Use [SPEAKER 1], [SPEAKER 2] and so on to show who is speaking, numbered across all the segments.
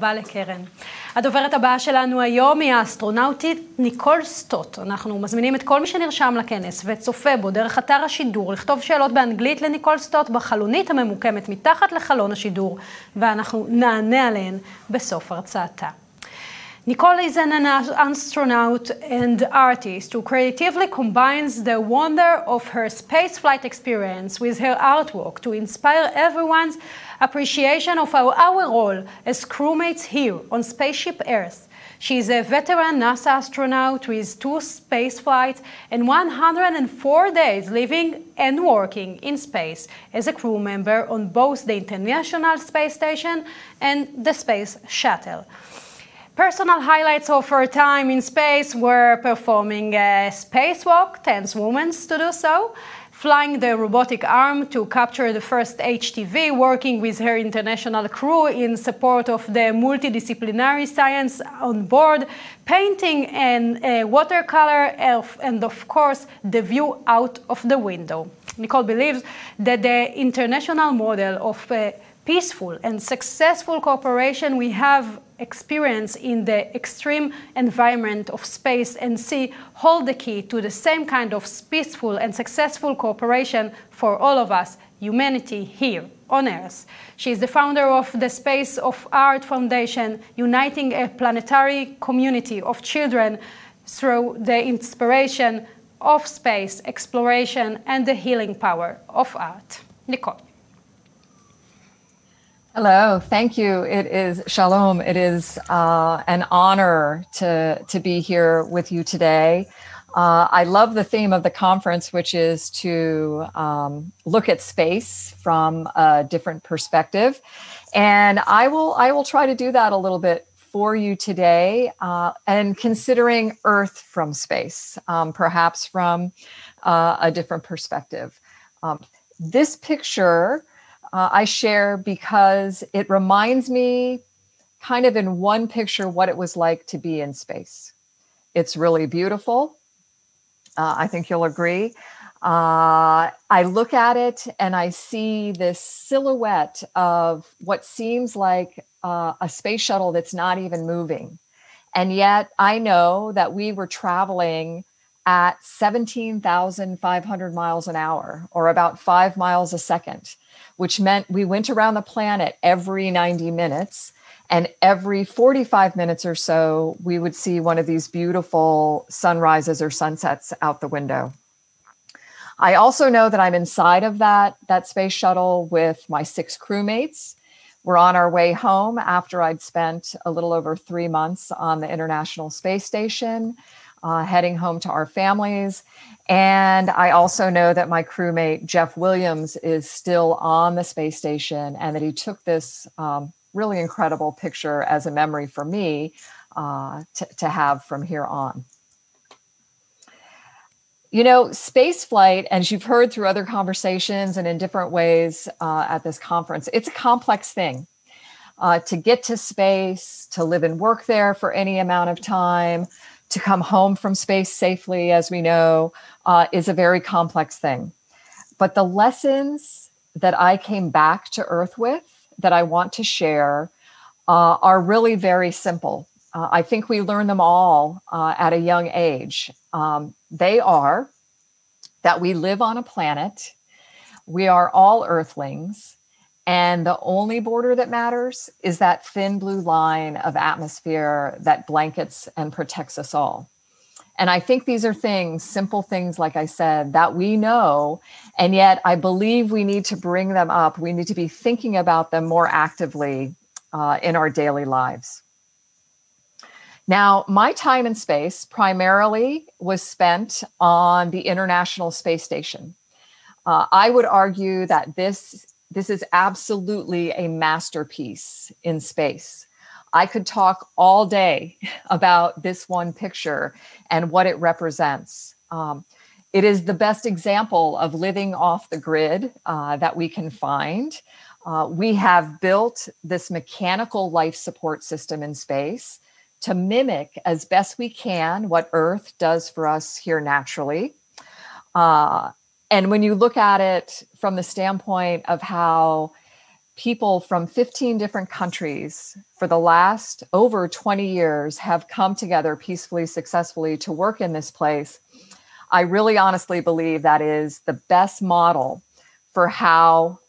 [SPEAKER 1] תודה לקרן. הדוברת הבאה שלנו היום היא האסטרונאוטית ניקול סטוט. אנחנו מזמינים את כל מי שנרשם לכנס וצופה בו דרך אתר השידור לכתוב שאלות באנגלית לניקול סטוט בחלונית הממוקמת מתחת לחלון השידור, ואנחנו נענה עליהן בסוף הרצאתה. Nicole is an astronaut and artist who creatively combines the wonder of her spaceflight experience with her artwork to inspire everyone's appreciation of our role as crewmates here on Spaceship Earth. She is a veteran NASA astronaut with 2 spaceflights and 104 days living and working in space as a crew member on both the International Space Station and the Space Shuttle. Personal highlights of her time in space were performing a spacewalk, 10 women to do so, flying the robotic arm to capture the first HTV, working with her international crew in support of the multidisciplinary science on board, painting in watercolor, and of course, the view out of the window. Nicole believes that the international model of peaceful and successful cooperation we have experienced in the extreme environment of space and sea hold the key to the same kind of peaceful and successful cooperation for all of us, humanity here on Earth. She is the founder of the Space of Art Foundation, uniting a planetary community of children through the inspiration of space exploration and the healing power of art. Nicole.
[SPEAKER 2] Hello, thank you. It is Shalom. It is an honor to be here with you today. I love the theme of the conference, which is to look at space from a different perspective. And I will try to do that a little bit for you today, and considering Earth from space, perhaps from a different perspective. This picture I share because it reminds me kind of in one picture what it was like to be in space. It's really beautiful. I think you'll agree. I look at it and I see this silhouette of what seems like a space shuttle that's not even moving. And yet I know that we were traveling at 17,500 miles an hour, or about 5 miles a second, which meant we went around the planet every 90 minutes, and every 45 minutes or so, we would see one of these beautiful sunrises or sunsets out the window. I also know that I'm inside of that space shuttle with my 6 crewmates. We're on our way home after I'd spent a little over 3 months on the International Space Station, heading home to our families. And I also know that my crewmate, Jeff Williams, is still on the space station, and that he took this really incredible picture as a memory for me to have from here on. You know, space flight, as you've heard through other conversations and in different ways at this conference, it's a complex thing. To get to space, to live and work there for any amount of time, to come home from space safely, as we know, is a very complex thing. But the lessons that I came back to Earth with, that I want to share, are really very simple. I think we learn them all at a young age. They are that we live on a planet, we are all Earthlings, and the only border that matters is that thin blue line of atmosphere that blankets and protects us all. And I think these are things, simple things, like I said, that we know, and yet I believe we need to bring them up. We need to be thinking about them more actively in our daily lives. Now, my time in space primarily was spent on the International Space Station. I would argue that this is absolutely a masterpiece in space. I could talk all day about this one picture and what it represents. It is the best example of living off the grid that we can find. We have built this mechanical life support system in space to mimic as best we can what Earth does for us here naturally. And when you look at it from the standpoint of how people from 15 different countries for the last over 20 years have come together peacefully, successfully to work in this place, I really honestly believe that is the best model for how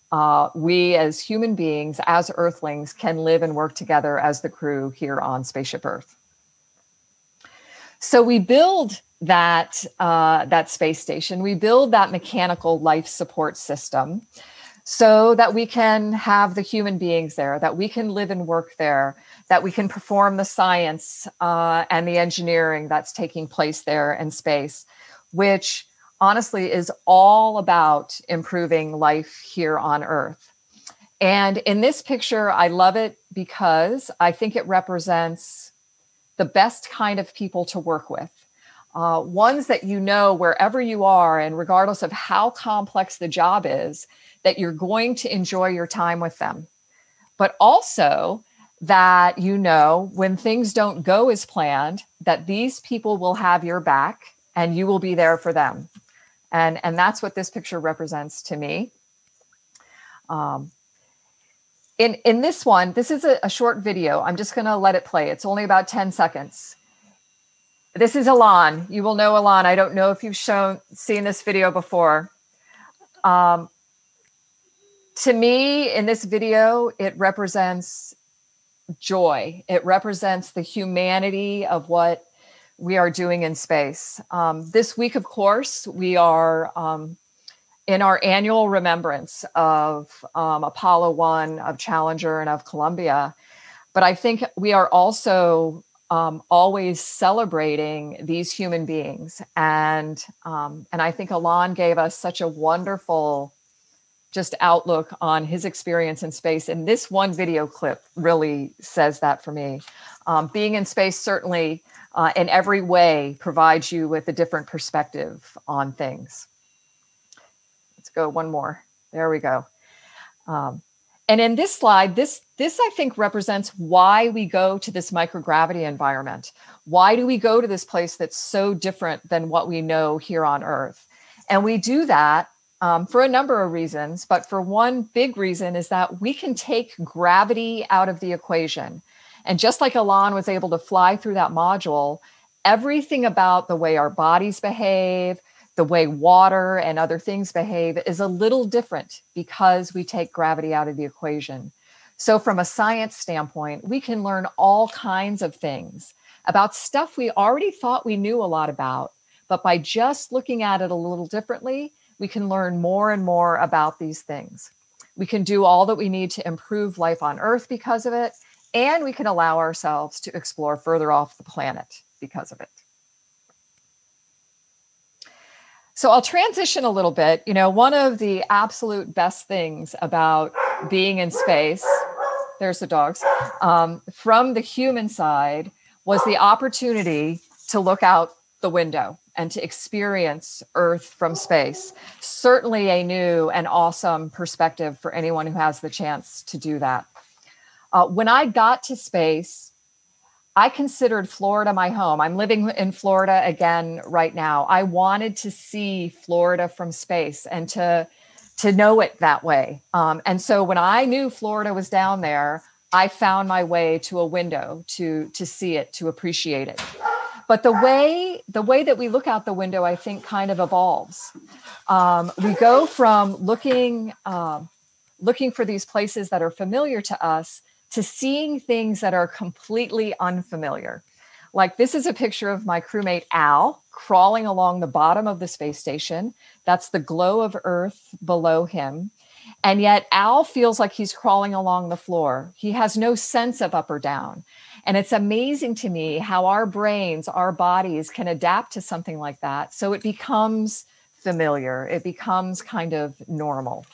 [SPEAKER 2] we as human beings, as Earthlings, can live and work together as the crew here on Spaceship Earth. So we build that space station, we build that mechanical life support system so that we can have the human beings there, that we can live and work there, that we can perform the science and the engineering that's taking place there in space, which honestly is all about improving life here on Earth. And in this picture, I love it because I think it represents the best kind of people to work with. Ones that you know wherever you are, and regardless of how complex the job is, that you're going to enjoy your time with them. But also that you know when things don't go as planned, that these people will have your back and you will be there for them. And that's what this picture represents to me. In this one, this is a short video. I'm just going to let it play. It's only about 10 seconds. This is Elan. You will know Elan. I don't know if you've seen this video before. To me, in this video, it represents joy. It represents the humanity of what we are doing in space. This week, of course, we are in our annual remembrance of Apollo 1, of Challenger, and of Columbia. But I think we are also always celebrating these human beings. And I think Elan gave us such a wonderful just outlook on his experience in space. And this one video clip really says that for me. Being in space certainly in every way provides you with a different perspective on things. Let's go one more. There we go. And in this slide, this I think represents why we go to this microgravity environment. Why do we go to this place that's so different than what we know here on Earth? And we do that for a number of reasons, but for one big reason is that we can take gravity out of the equation. And just like Elan was able to fly through that module, everything about the way our bodies behave, the way water and other things behave is a little different because we take gravity out of the equation. So from a science standpoint, we can learn all kinds of things about stuff we already thought we knew a lot about, but by just looking at it a little differently, we can learn more and more about these things. We can do all that we need to improve life on Earth because of it, and we can allow ourselves to explore further off the planet because of it. So I'll transition a little bit. You know, one of the absolute best things about being in space, there's the dogs, from the human side was the opportunity to look out the window and to experience Earth from space. Certainly a new and awesome perspective for anyone who has the chance to do that. When I got to space, I considered Florida my home. I'm living in Florida again right now. I wanted to see Florida from space and to know it that way. And so when I knew Florida was down there, I found my way to a window to see it, to appreciate it. But the way that we look out the window, I think, kind of evolves. We go from looking for these places that are familiar to us to seeing things that are completely unfamiliar. Like this is a picture of my crewmate Al crawling along the bottom of the space station. That's the glow of Earth below him. And yet Al feels like he's crawling along the floor. He has no sense of up or down. And it's amazing to me how our brains, our bodies can adapt to something like that. So it becomes familiar. It becomes kind of normal.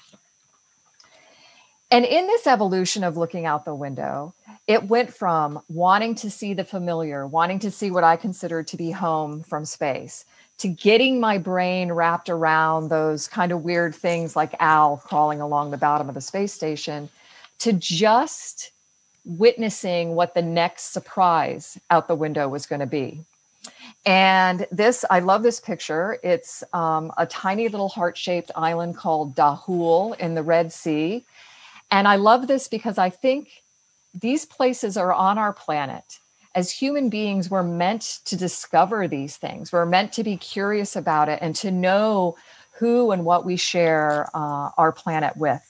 [SPEAKER 2] And in this evolution of looking out the window, it went from wanting to see the familiar, wanting to see what I considered to be home from space, to getting my brain wrapped around those kind of weird things like Al crawling along the bottom of the space station, to just witnessing what the next surprise out the window was going to be. And this, I love this picture. It's a tiny little heart-shaped island called Dahul in the Red Sea. And I love this because I think these places are on our planet. As human beings, we're meant to discover these things. We're meant to be curious about it and to know who and what we share our planet with.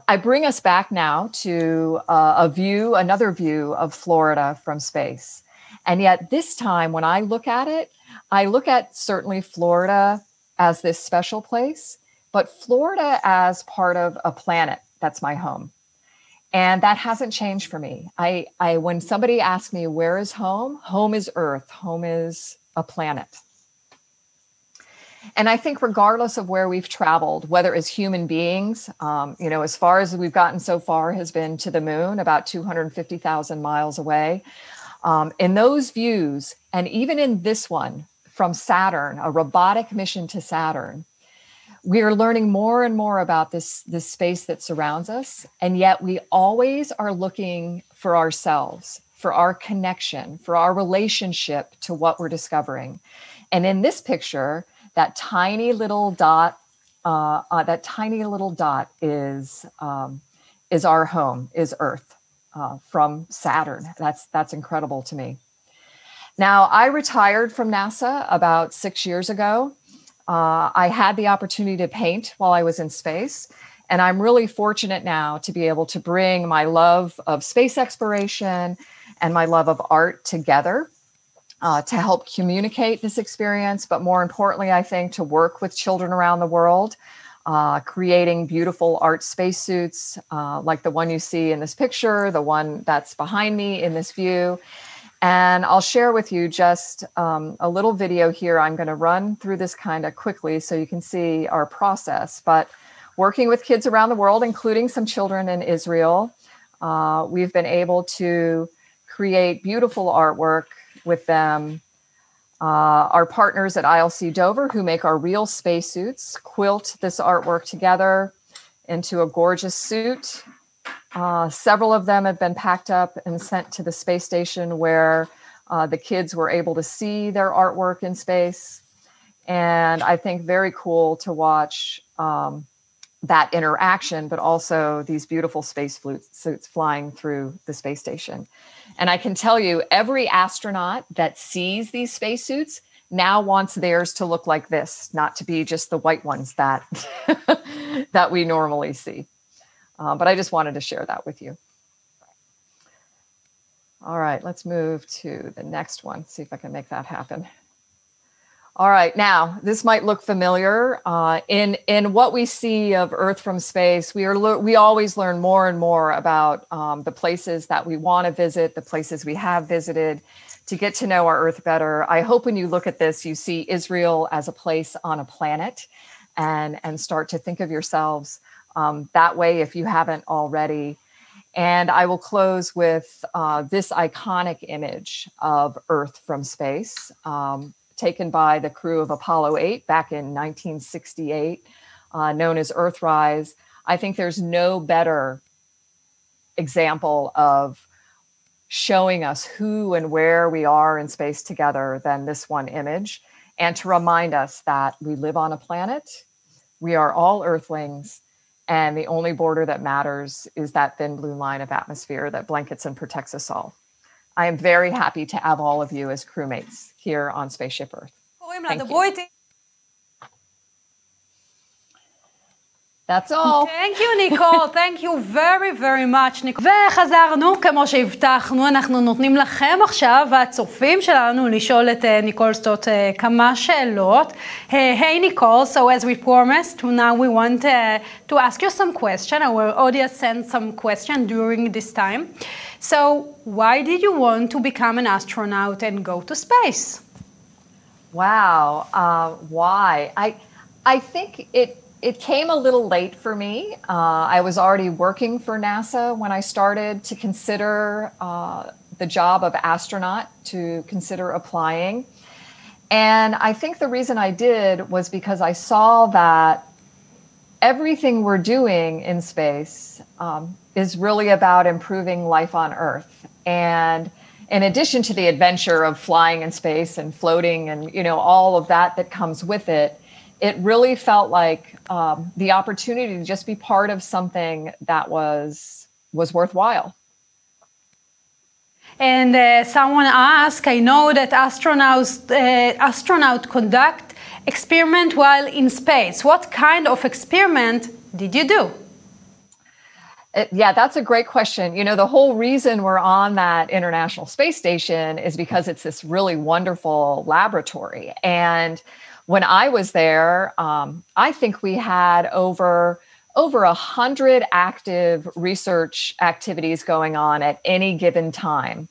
[SPEAKER 2] I bring us back now to another view of Florida from space. And yet this time when I look at it, I look at certainly Florida as this special place, but Florida as part of a planet that's my home. And that hasn't changed for me. When somebody asks me, where is home? Home is Earth. Home is a planet. And I think regardless of where we've traveled, whether as human beings, as far as we've gotten so far has been to the moon, about 250,000 miles away. In those views, and even in this one from Saturn, a robotic mission to Saturn, we are learning more and more about this space that surrounds us. And yet we always are looking for ourselves, for our connection, for our relationship to what we're discovering. And in this picture, that tiny little dot is our home, is Earth from Saturn. That's incredible to me. Now, I retired from NASA about 6 years ago. I had the opportunity to paint while I was in space, and I'm really fortunate now to be able to bring my love of space exploration and my love of art together. To help communicate this experience, but more importantly, I think to work with children around the world, creating beautiful art spacesuits like the one you see in this picture, the one that's behind me in this view. And I'll share with you just a little video here. I'm going to run through this kind of quickly so you can see our process. But working with kids around the world, including some children in Israel, we've been able to create beautiful artwork with them. Our partners at ILC Dover, who make our real spacesuits, quilt this artwork together into a gorgeous suit. Several of them have been packed up and sent to the space station where the kids were able to see their artwork in space. And I think very cool to watch that interaction, but also these beautiful space suits flying through the space station. And I can tell you, every astronaut that sees these spacesuits now wants theirs to look like this, not to be just the white ones that, that we normally see. But I just wanted to share that with you. All right, let's move to the next one. See if I can make that happen. All right, now this might look familiar. In what we see of Earth from space, we always learn more and more about the places that we want to visit, the places we have visited, to get to know our Earth better. I hope when you look at this, you see Israel as a place on a planet, and start to think of yourselves that way if you haven't already. And I will close with this iconic image of Earth from space. Taken by the crew of Apollo 8 back in 1968, known as Earthrise. I think there's no better example of showing us who and where we are in space together than this one image, and to remind us that we live on a planet, we are all Earthlings, and the only border that matters is that thin blue line of atmosphere that blankets and protects us all. I am very happy to have all of you as crewmates here on Spaceship Earth. Thank you. That's all.
[SPEAKER 1] Thank you, Nicole. Thank you very, very much, Nicole. וחזרנו, כמו שהבטחנו, אנחנו נותנים לכם עכשיו, הצופים שלנו, לשאול את ניקול סטוט כמה שאלות. Hey, Nicole, so as we promised, now we want to ask you some questions. Our audience sent some questions during this time. So, why did you want to become an astronaut and go to space?
[SPEAKER 2] Wow, why? I think it came a little late for me. I was already working for NASA when I started to consider the job of astronaut, to consider applying. And I think the reason I did was because I saw that everything we're doing in space is really about improving life on Earth. And in addition to the adventure of flying in space and floating and, all of that comes with it, it really felt like the opportunity to just be part of something that was worthwhile.
[SPEAKER 1] And someone asked, I know that astronauts conduct experiment while in space. What kind of experiment did you do?
[SPEAKER 2] Yeah, that's a great question. You know, the whole reason we're on that International Space Station is because it's this really wonderful laboratory. And when I was there, I think we had over 100 active research activities going on at any given time.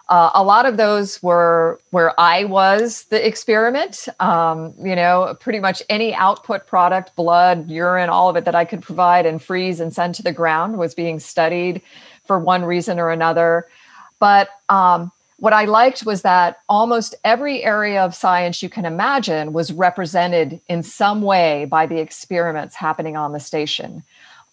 [SPEAKER 2] A lot of those were where I was the experiment. You know, pretty much any output product, blood, urine, all of it that I could provide and freeze and send to the ground was being studied for one reason or another. But what I liked was that almost every area of science you can imagine was represented in some way by the experiments happening on the station.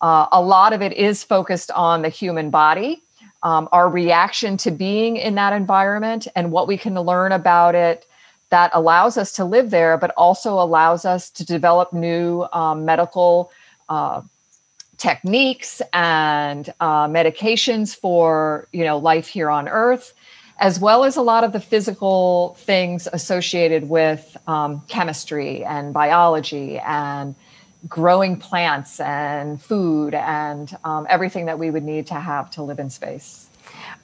[SPEAKER 2] A lot of it is focused on the human body. Our reaction to being in that environment and what we can learn about it that allows us to live there, but also allows us to develop new medical techniques and medications for, you know, life here on Earth, as well as a lot of the physical things associated with chemistry and biology and growing plants and food and everything that we would need to have to live in space.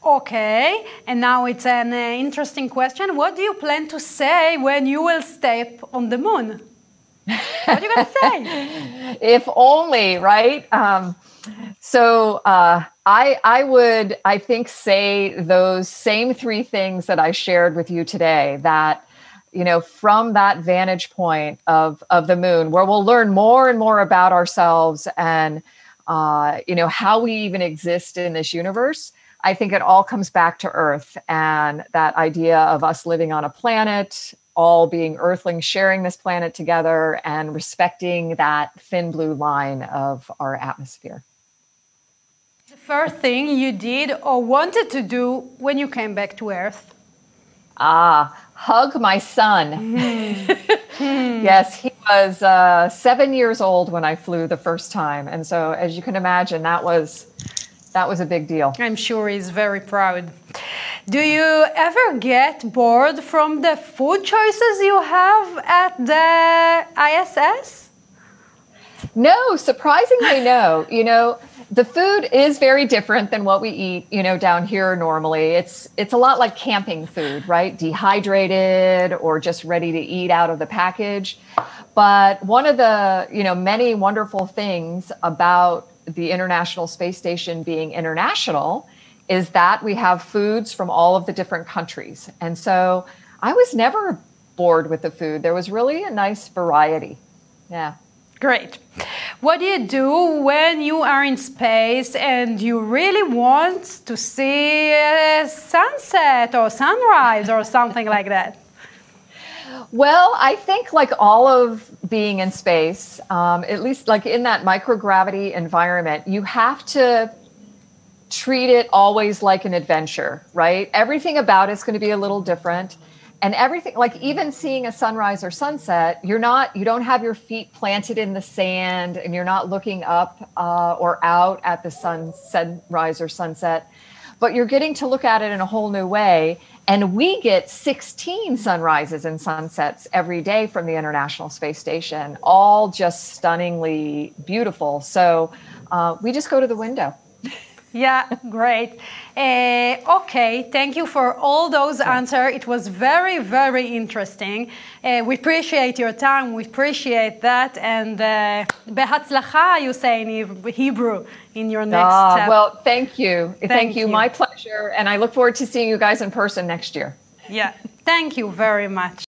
[SPEAKER 1] Okay, and now it's an interesting question. What do you plan to say when you will step on the moon? What are you going to say?
[SPEAKER 2] If only, right? I would, I think, say those same three things that I shared with you today, that you know, from that vantage point of the moon, where we'll learn more and more about ourselves and, you know, how we even exist in this universe, I think it all comes back to Earth and that idea of us living on a planet, all being Earthlings, sharing this planet together and respecting that thin blue line of our atmosphere.
[SPEAKER 1] The first thing you did or wanted to do when you came back to Earth?
[SPEAKER 2] Hug my son. Yes, he was 7 years old when I flew the first time. And so, as you can imagine, that was a big deal.
[SPEAKER 1] I'm sure he's very proud. Do you ever get bored from the food choices you have at the ISS?
[SPEAKER 2] No, surprisingly, no. You know, the food is very different than what we eat, you know, down here normally. It's a lot like camping food, right? Dehydrated or just ready to eat out of the package. But one of the, you know, many wonderful things about the International Space Station being international is that we have foods from all of the different countries. And so I was never bored with the food. There was really a nice variety. Yeah.
[SPEAKER 1] Great. What do you do when you are in space and you really want to see a sunset or sunrise or something like that?
[SPEAKER 2] Well, I think like all of being in space, at least like in that microgravity environment, you have to treat it always like an adventure, right? Everything about it's going to be a little different. And everything, like even seeing a sunrise or sunset, you don't have your feet planted in the sand and you're not looking up or out at the sunrise or sunset, but you're getting to look at it in a whole new way. And we get 16 sunrises and sunsets every day from the International Space Station, all just stunningly beautiful. So we just go to the window.
[SPEAKER 1] Yeah, great. Okay, thank you for all those answers. It was very, very interesting. We appreciate your time. We appreciate that. And behatzlacha, you say in Hebrew in your next step.
[SPEAKER 2] Well, thank you. Thank you.
[SPEAKER 1] you.
[SPEAKER 2] My pleasure. And I look forward to seeing you guys in person next year.
[SPEAKER 1] Yeah, thank you very much.